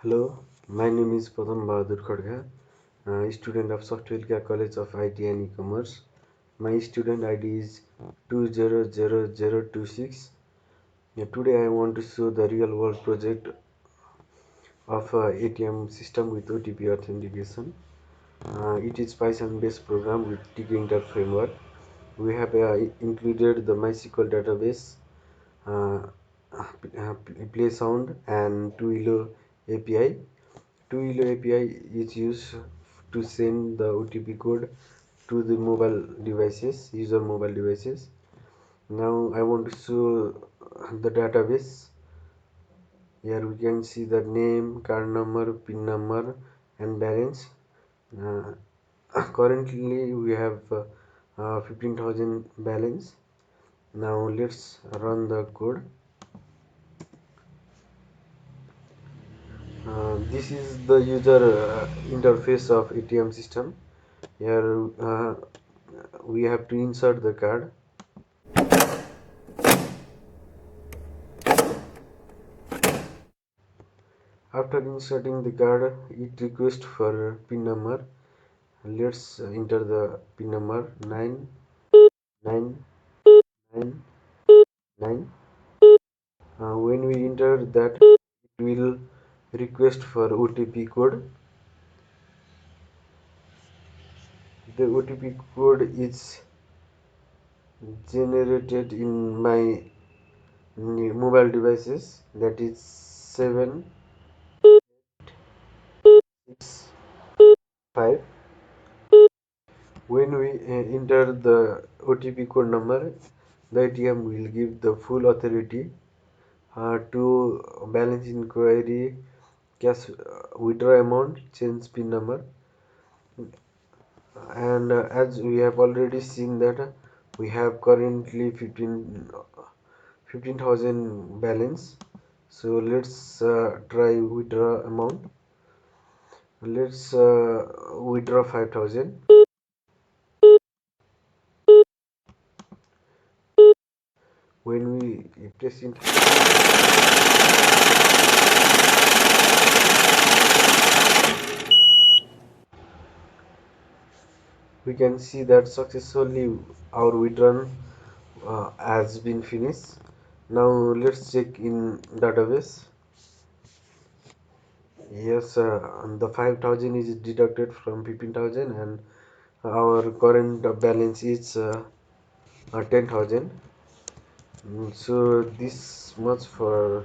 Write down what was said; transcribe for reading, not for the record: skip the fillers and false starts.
Hello, my name is Padam Bahadur Khadga, student of Software College of IT and E-Commerce. My student ID is 200026. Today I want to show the real world project of ATM system with OTP authentication. It is Python based program with Tkinter framework. We have included the MySQL database, uh, play sound and 2ILO API. 2ILO API is used to send the OTP code to the user mobile devices. Now I want to show the database. Here we can see the name, card number, PIN number, and balance. Uh, Currently we have 15,000 balance. Now let's run the code. This is the user interface of ATM system. Here we have to insert the card. After inserting the card, it requests for PIN number. Let's enter the PIN number 9999. When we enter that, it will request for OTP code. The OTP code is generated in my mobile devices, that is 765. When we enter the OTP code number, the ATM will give the full authority to balance inquiry, cash withdraw amount, change PIN number. And as we have already seen that we have currently 15,000 balance. So let's try withdraw amount. Let's withdraw 5,000. When we press enter, we can see that successfully our withdrawal has been finished. Now let's check in database. Yes, the 5,000 is deducted from 15,000 and our current balance is 10,000. So this much for